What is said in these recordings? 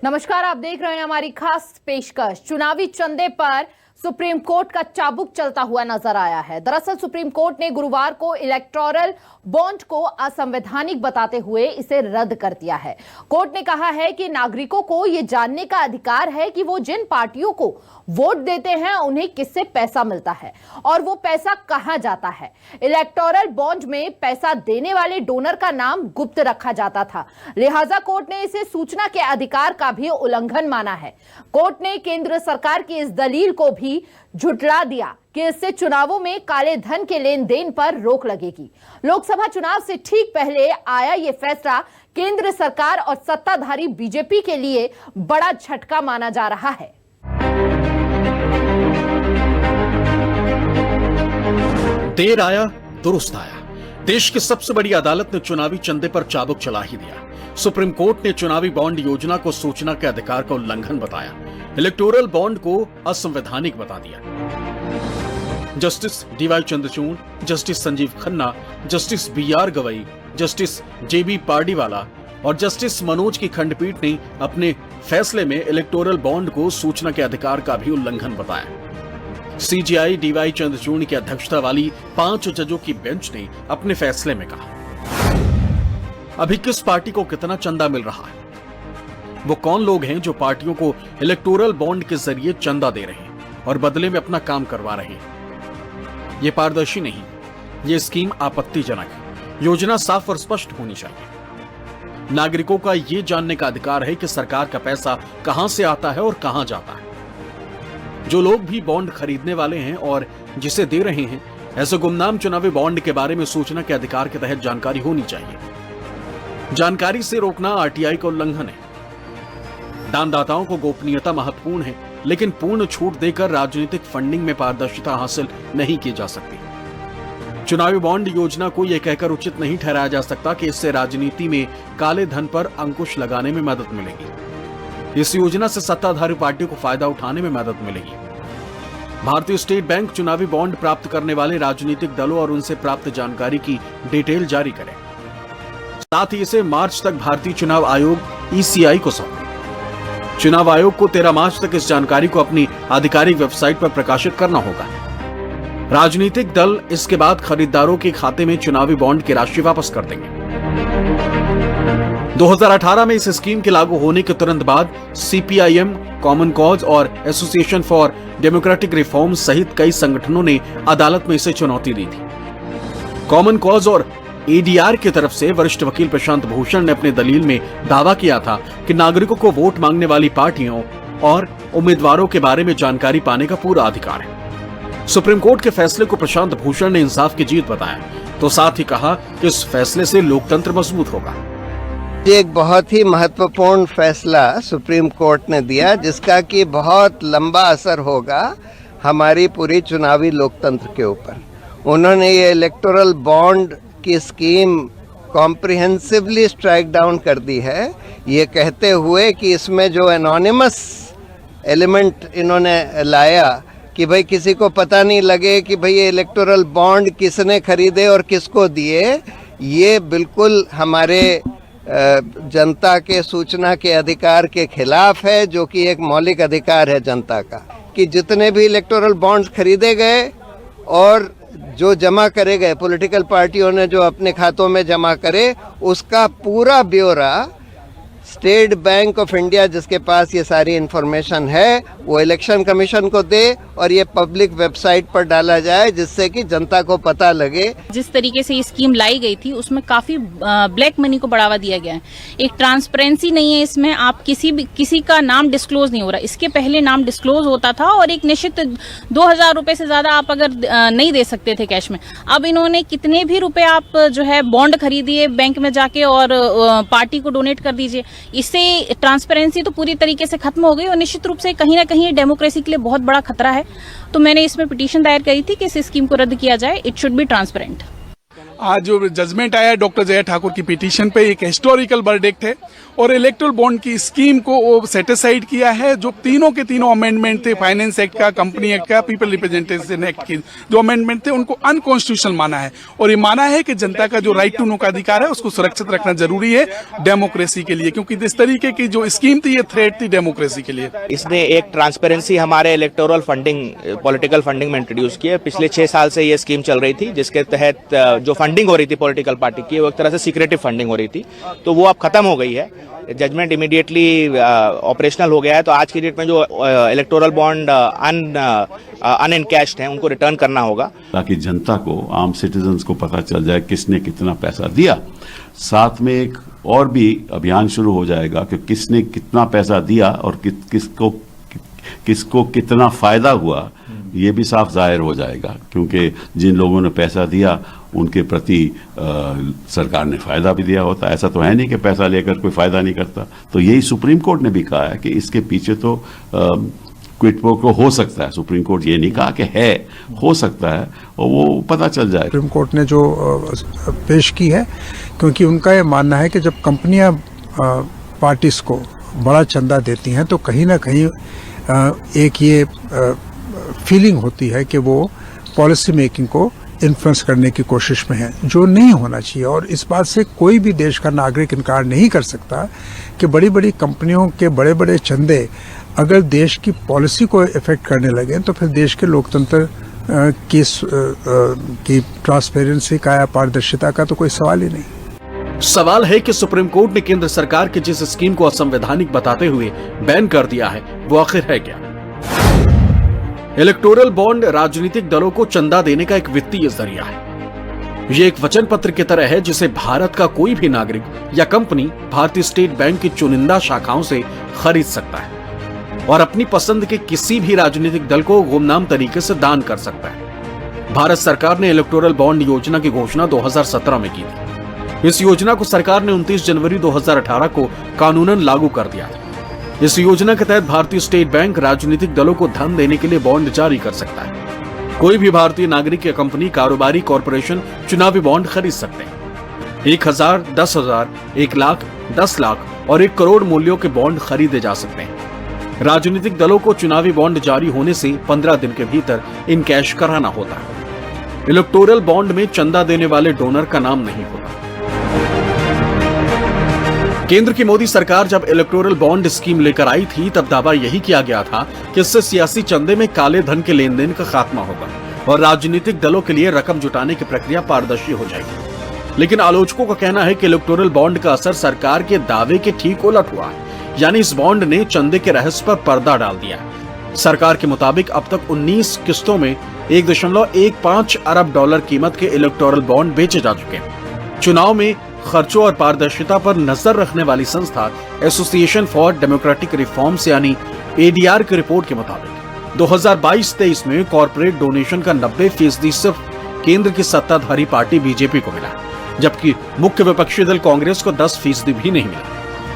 नमस्कार, आप देख रहे हैं हमारी खास पेशकश। चुनावी चंदे पर सुप्रीम कोर्ट का चाबुक चलता हुआ नजर आया है। दरअसल सुप्रीम कोर्ट ने गुरुवार को इलेक्टोरल बॉन्ड को असंवैधानिक बताते हुए इसे रद्द कर दिया है। कोर्ट ने कहा है कि नागरिकों को यह जानने का अधिकार है कि वो जिन पार्टियों को वोट देते हैं उन्हें किससे पैसा मिलता है और वो पैसा कहां जाता है। इलेक्टोरल बॉन्ड में पैसा देने वाले डोनर का नाम गुप्त रखा जाता था, लिहाजा कोर्ट ने इसे सूचना के अधिकार का भी उल्लंघन माना है। कोर्ट ने केंद्र सरकार की इस दलील को भी झुठला दिया कि इससे चुनावों में काले धन के लेन देन पर रोक लगेगी। लोकसभा चुनाव से ठीक पहले आया यह फैसला केंद्र सरकार और सत्ताधारी बीजेपी के लिए बड़ा झटका माना जा रहा है। देर आया दुरुस्त आया। देश की सबसे बड़ी अदालत ने चुनावी चंदे पर चाबुक चला ही दिया। सुप्रीम कोर्ट ने चुनावी बॉन्ड योजना को सूचना के अधिकार का उल्लंघन बताया, इलेक्टोरल बॉन्ड को असंवैधानिक बता दिया। Justice DY Chandrachud, justice Sanjiv Khanna, justice BR Gavai, justice JB Pardiwala और जस्टिस मनोज की खंडपीठ ने अपने फैसले में इलेक्टोरल बॉन्ड को सूचना के अधिकार का भी उल्लंघन बताया। सीजेआई डीवाई चंद्रचूड़ की अध्यक्षता वाली 5 जजों की बेंच ने अपने फैसले में कहा, अभी किस पार्टी को कितना चंदा मिल रहा है, वो कौन लोग हैं जो पार्टियों को इलेक्टोरल बॉन्ड के जरिए चंदा दे रहे हैं और बदले में अपना काम करवा रहे हैं। ये पारदर्शी नहीं, ये स्कीम आपत्तिजनक है। योजना साफ और स्पष्ट होनी चाहिए। नागरिकों का ये जानने का अधिकार है कि सरकार का पैसा कहां से आता है और कहां जाता है। जो लोग भी बॉन्ड खरीदने वाले हैं और जिसे दे रहे हैं, ऐसे गुमनाम चुनावी बॉन्ड के बारे में सूचना के अधिकार के तहत जानकारी होनी चाहिए। जानकारी से रोकना आरटीआई का उल्लंघन है। दानदाताओं को गोपनीयता महत्वपूर्ण है, लेकिन पूर्ण छूट देकर राजनीतिक फंडिंग में पारदर्शिता हासिल नहीं की जा सकती। चुनावी बॉन्ड योजना को यह कहकर उचित नहीं ठहराया जा सकता कि इससे राजनीति में काले धन पर अंकुश लगाने में मदद मिलेगी। इस योजना से सत्ताधारी पार्टियों को फायदा उठाने में मदद मिलेगी। भारतीय स्टेट बैंक चुनावी बॉन्ड प्राप्त करने वाले राजनीतिक दलों और उनसे प्राप्त जानकारी की डिटेल जारी करे। साथ ही इसे मार्च तक भारतीय चुनाव आयोग ईसीआई को सौंपे। चुनाव आयोग को 13 मार्च तक इस जानकारी को अपनी आधिकारिक वेबसाइट पर प्रकाशित करना होगा। राजनीतिक दल इसके बाद खरीदारों के खाते में चुनावी बॉन्ड की राशि वापस कर देंगे। 2018 में इस स्कीम के लागू होने के तुरंत बाद सीपीआईएम, कॉमन कॉज और एसोसिएशन फॉर डेमोक्रेटिक रिफॉर्म सहित कई संगठनों ने अदालत में इसे चुनौती दी थी। कॉमन कॉज और एडीआर की तरफ से वरिष्ठ वकील प्रशांत भूषण ने अपनी दलील में दावा किया था कि नागरिकों को वोट मांगने वाली पार्टियों और उम्मीदवारों के बारे में जानकारी पाने का पूरा अधिकार है। सुप्रीम कोर्ट के फैसले को प्रशांत भूषण ने इंसाफ की जीत बताया, तो साथ ही कहा कि इस फैसले से लोकतंत्र मजबूत होगा। एक बहुत ही महत्वपूर्ण फैसला सुप्रीम कोर्ट ने दिया, जिसका कि बहुत लंबा असर होगा हमारी पूरी चुनावी लोकतंत्र के ऊपर। उन्होंने ये इलेक्टोरल बॉन्ड की स्कीम कॉम्प्रिहेंसिवली स्ट्राइक डाउन कर दी है, ये कहते हुए कि इसमें जो एनोनिमस एलिमेंट इन्होंने लाया कि भाई किसी को पता नहीं लगे कि भाई ये इलेक्टोरल बॉन्ड किसने खरीदे और किसको दिए, ये बिल्कुल हमारे जनता के सूचना के अधिकार के खिलाफ है, जो कि एक मौलिक अधिकार है जनता का। कि जितने भी इलेक्टोरल बॉन्ड्स खरीदे गए और जो जमा करे गए, पॉलिटिकल पार्टियों ने जो अपने खातों में जमा करे, उसका पूरा ब्यौरा स्टेट बैंक ऑफ इंडिया, जिसके पास ये सारी इंफॉर्मेशन है, वो इलेक्शन कमीशन को दे और ये पब्लिक वेबसाइट पर डाला जाए, जिससे कि जनता को पता लगे। जिस तरीके से ये स्कीम लाई गई थी उसमें काफी ब्लैक मनी को बढ़ावा दिया गया है। एक ट्रांसपेरेंसी नहीं है इसमें। आप किसी का नाम डिस्क्लोज नहीं हो रहा। इसके पहले नाम डिस्क्लोज होता था और एक निश्चित 2000 रुपए से ज्यादा आप अगर नहीं दे सकते थे कैश में। अब इन्होंने कितने भी रुपए आप जो है बॉन्ड खरीदिए बैंक में जाके और पार्टी को डोनेट कर दीजिए। इससे ट्रांसपेरेंसी तो पूरी तरीके से खत्म हो गई और निश्चित रूप से कहीं ना कहीं डेमोक्रेसी के लिए बहुत बड़ा खतरा है। तो मैंने इसमें पिटीशन दायर करी थी कि इस स्कीम को रद्द किया जाए। It should be transparent. आज जो जजमेंट आया है डॉक्टर जया ठाकुर की पिटीशन पे, एक हिस्टोरिकल वर्डिक्ट है और इलेक्टोरल बॉन्ड की स्कीम को वो सेटिसाइड किया है। जो तीनों के तीनों अमेंडमेंट थे, फाइनेंस एक्ट का, कंपनी एक्ट का, पीपल रिप्रेजेंटेशन एक्ट के जो अमेंडमेंट थे उनको अनकॉन्स्टिट्यूशनल माना है और ये माना है कि जनता का जो राइट टू नो का अधिकार है उसको सुरक्षित रखना जरूरी है डेमोक्रेसी के लिए, क्योंकि इस तरीके की जो स्कीम थी ये थ्रेट थी डेमोक्रेसी के लिए। इसने एक ट्रांसपेरेंसी हमारे इलेक्टोरल फंडिंग, पॉलिटिकल फंडिंग में इंट्रोड्यूस की है। पिछले 6 साल से ये स्कीम चल रही थी जिसके तहत जो फंडिंग हो रही थी पॉलिटिकल पार्टी की वो एक तरह से सीक्रेटिव फंडिंग हो रही थी, तो वो अब खत्म हो गई है। जजमेंट इमीडिएटली ऑपरेशनल हो गया है। तो आज की डेट में जो इलेक्टोरल बॉन्ड अनएनकैश्ड हैं उनको रिटर्न करना होगा ताकि जनता को, आम सिटीजन्स को पता चल जाए किसने कितना पैसा दिया। साथ में एक और भी अभियान शुरू हो जाएगा कि किसने कितना पैसा दिया और किसको कितना फायदा हुआ, ये भी साफ जाहिर हो जाएगा, क्योंकि जिन लोगों ने पैसा दिया उनके प्रति सरकार ने फायदा भी दिया होता। ऐसा तो है नहीं कि पैसा लेकर कोई फायदा नहीं करता। तो यही सुप्रीम कोर्ट ने भी कहा है कि इसके पीछे तो क्विड प्रो क्वो हो सकता है। सुप्रीम कोर्ट ये नहीं कहा कि है, हो सकता है और वो पता चल जाए। सुप्रीम कोर्ट ने जो पेश की है, क्योंकि उनका ये मानना है कि जब कंपनियां पार्टीज को बड़ा चंदा देती हैं तो कहीं ना कहीं एक ये फीलिंग होती है कि वो पॉलिसी मेकिंग को इन्फ्लुएंस करने की कोशिश में है, जो नहीं होना चाहिए। और इस बात से कोई भी देश का नागरिक इनकार नहीं कर सकता कि बड़ी बड़ी कंपनियों के बड़े बड़े चंदे अगर देश की पॉलिसी को इफेक्ट करने लगे तो फिर देश के लोकतंत्र की ट्रांसपेरेंसी का या पारदर्शिता का तो कोई सवाल ही नहीं। सवाल है कि सुप्रीम कोर्ट ने केंद्र सरकार की जिस स्कीम को असंवैधानिक बताते हुए बैन कर दिया है वो आखिर है क्या? इलेक्टोरल बॉन्ड राजनीतिक दलों को चंदा देने का एक वित्तीय जरिया है। ये एक वचन पत्र की तरह है जिसे भारत का कोई भी नागरिक या कंपनी भारतीय स्टेट बैंक की चुनिंदा शाखाओं से खरीद सकता है और अपनी पसंद के किसी भी राजनीतिक दल को गुमनाम तरीके से दान कर सकता है। भारत सरकार ने इलेक्टोरल बॉन्ड योजना की घोषणा 2017 में की थी। इस योजना को सरकार ने 29 जनवरी 2018 को कानूनन लागू कर दिया था। इस योजना के तहत भारतीय स्टेट बैंक राजनीतिक दलों को धन देने के लिए बॉन्ड जारी कर सकता है। कोई भी भारतीय नागरिक या कंपनी, कारोबारी, कॉरपोरेशन चुनावी बॉन्ड खरीद सकते हैं। 1000, 10,000, 1 लाख, 10 लाख और 1 करोड़ मूल्यों के बॉन्ड खरीदे जा सकते हैं। राजनीतिक दलों को चुनावी बॉन्ड जारी होने से 15 दिन के भीतर इन कैश कराना होता है। इलेक्टोरल बॉन्ड में चंदा देने वाले डोनर का नाम नहीं होता। केंद्र की मोदी सरकार जब इलेक्टोरल बॉन्ड स्कीम लेकर आई थी तब दावा यही किया गया था कि इससे सियासी चंदे में काले धन के लेन देन का खात्मा होगा और राजनीतिक दलों के लिए रकम जुटाने की प्रक्रिया पारदर्शी हो जाएगी। लेकिन आलोचकों का कहना है कि इलेक्टोरल बॉन्ड का असर सरकार के दावे के ठीक उलट हुआ है, यानी इस बॉन्ड ने चंदे के रहस्य पर पर्दा डाल दिया। सरकार के मुताबिक अब तक 19 किस्तों में 1.15 अरब डॉलर कीमत के इलेक्टोरल बॉन्ड बेचे जा चुके हैं। चुनाव में खर्चों और पारदर्शिता पर नजर रखने वाली संस्था एसोसिएशन फॉर डेमोक्रेटिक रिफॉर्म्स यानी एडीआर की रिपोर्ट के मुताबिक 2022-23 में कॉर्पोरेट डोनेशन का 90% सिर्फ केंद्र की सत्ताधारी पार्टी बीजेपी को मिला, जबकि मुख्य विपक्षी दल कांग्रेस को 10% भी नहीं मिला।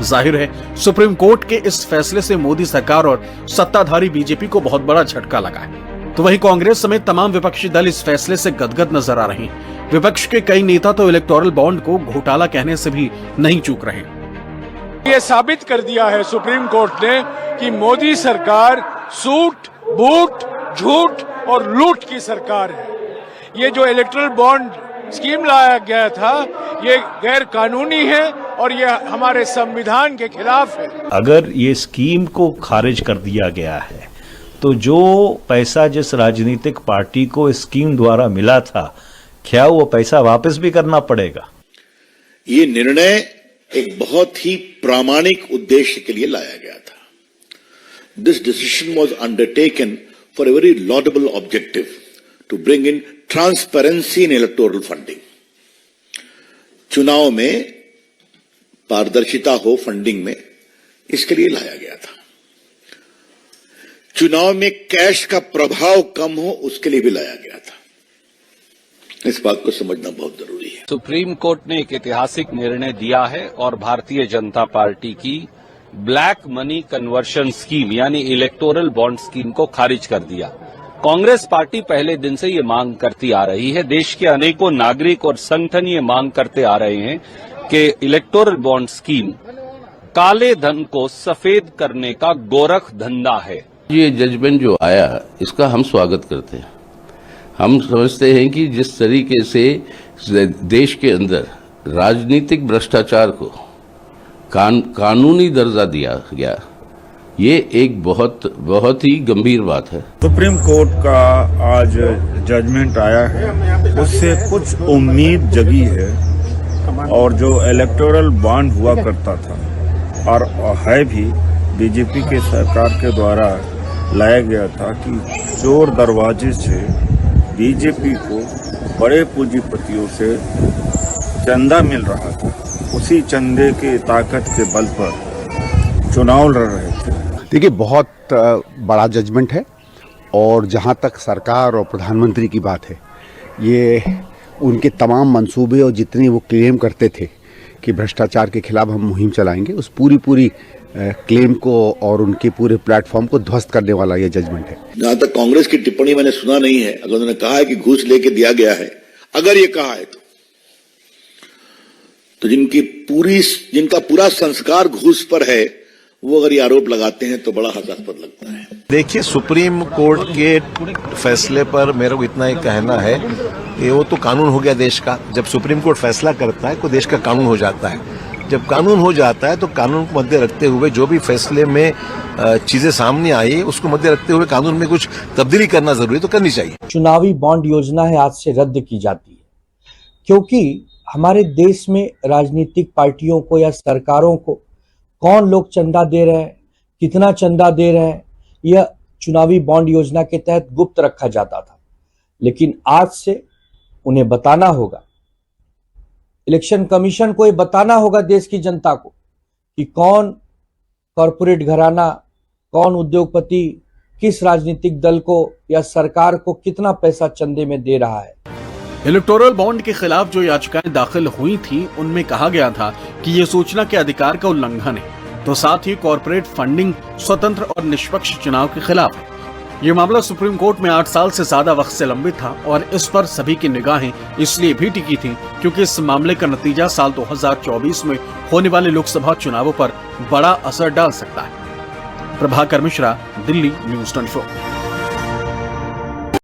जाहिर है सुप्रीम कोर्ट के इस फैसले से मोदी सरकार और सत्ताधारी बीजेपी को बहुत बड़ा झटका लगा है। तो वहीं कांग्रेस समेत तमाम विपक्षी दल इस फैसले से गदगद नजर आ रहे हैं। विपक्ष के कई नेता तो इलेक्टोरल बॉन्ड को घोटाला कहने से भी नहीं चूक रहे। ये साबित कर दिया है सुप्रीम कोर्ट ने कि मोदी सरकार सूट, बूट, झूठ और लूट की सरकार है। ये जो इलेक्टोरल बॉन्ड स्कीम लाया गया था ये गैर कानूनी है और ये हमारे संविधान के खिलाफ है। अगर ये स्कीम को खारिज कर दिया गया है तो जो पैसा जिस राजनीतिक पार्टी को स्कीम द्वारा मिला था, क्या वो पैसा वापस भी करना पड़ेगा? ये निर्णय एक बहुत ही प्रामाणिक उद्देश्य के लिए लाया गया था। This decision was undertaken for a very laudable objective to bring in transparency in electoral funding. चुनाव में पारदर्शिता हो फंडिंग में, इसके लिए लाया गया था। चुनाव में कैश का प्रभाव कम हो उसके लिए भी लाया गया था। इस बात को समझना बहुत जरूरी है। सुप्रीम कोर्ट ने एक ऐतिहासिक निर्णय दिया है और भारतीय जनता पार्टी की ब्लैक मनी कन्वर्शन स्कीम यानी इलेक्टोरल बॉन्ड स्कीम को खारिज कर दिया। कांग्रेस पार्टी पहले दिन से ये मांग करती आ रही है। देश के अनेकों नागरिक और संगठन ये मांग करते आ रहे हैं कि इलेक्टोरल बॉन्ड स्कीम काले धन को सफेद करने का गोरख धंधा है। ये जजमेंट जो आया इसका हम स्वागत करते हैं। हम समझते हैं कि जिस तरीके से देश के अंदर राजनीतिक भ्रष्टाचार को कानूनी दर्जा दिया गया, ये एक बहुत ही गंभीर बात है। सुप्रीम कोर्ट का आज जजमेंट आया है, उससे कुछ उम्मीद जगी है और जो इलेक्टोरल बॉन्ड हुआ करता था और है भी बीजेपी के सरकार के द्वारा लाया गया था कि चोर दरवाजे से बीजेपी को बड़े पूंजीपतियों से चंदा मिल रहा था, उसी चंदे के ताकत के बल पर चुनाव लड़ रहे थे। देखिए, बहुत बड़ा जजमेंट है और जहां तक सरकार और प्रधानमंत्री की बात है, ये उनके तमाम मंसूबे और जितनी वो क्लेम करते थे कि भ्रष्टाचार के खिलाफ हम मुहिम चलाएंगे, उस पूरी क्लेम को और उनके पूरे प्लेटफॉर्म को ध्वस्त करने वाला ये जजमेंट है। जहां तक कांग्रेस की टिप्पणी मैंने सुना नहीं है, अगर उन्होंने कहा है कि घूस लेके दिया गया है, अगर ये कहा है तो जिनका पूरा संस्कार घूस पर है, वो अगर ये आरोप लगाते हैं तो बड़ा हास्यास्पद लगता है। देखिए, सुप्रीम कोर्ट के फैसले पर मेरे को इतना ही कहना है कि वो तो कानून हो गया देश का। जब सुप्रीम कोर्ट फैसला करता है तो देश का कानून हो जाता है। जब कानून हो जाता है तो कानून को मध्य रखते हुए जो भी फैसले में चीजें सामने आई, उसको मध्य रखते हुए कानून में कुछ तब्दीली करना जरूरी तो करनी चाहिए। चुनावी बॉन्ड योजना है आज से रद्द की जाती है, क्योंकि हमारे देश में राजनीतिक पार्टियों को या सरकारों को कौन लोग चंदा दे रहे हैं, कितना चंदा दे रहे हैं, यह चुनावी बॉन्ड योजना के तहत गुप्त रखा जाता था। लेकिन आज से उन्हें बताना होगा, इलेक्शन कमीशन को ये बताना होगा देश की जनता को कि कौन कॉरपोरेट घराना, कौन उद्योगपति किस राजनीतिक दल को या सरकार को कितना पैसा चंदे में दे रहा है। इलेक्टोरल बॉन्ड के खिलाफ जो याचिकाएं दाखिल हुई थी, उनमें कहा गया था कि ये सूचना के अधिकार का उल्लंघन है, तो साथ ही कॉरपोरेट फंडिंग स्वतंत्र और निष्पक्ष चुनाव के खिलाफ है। ये मामला सुप्रीम कोर्ट में 8 साल से ज्यादा वक्त से लंबित था और इस पर सभी की निगाहें इसलिए भी टिकी थी क्योंकि इस मामले का नतीजा साल 2024 में होने वाले लोकसभा चुनावों पर बड़ा असर डाल सकता है। प्रभाकर मिश्रा, दिल्ली न्यूज़ 24।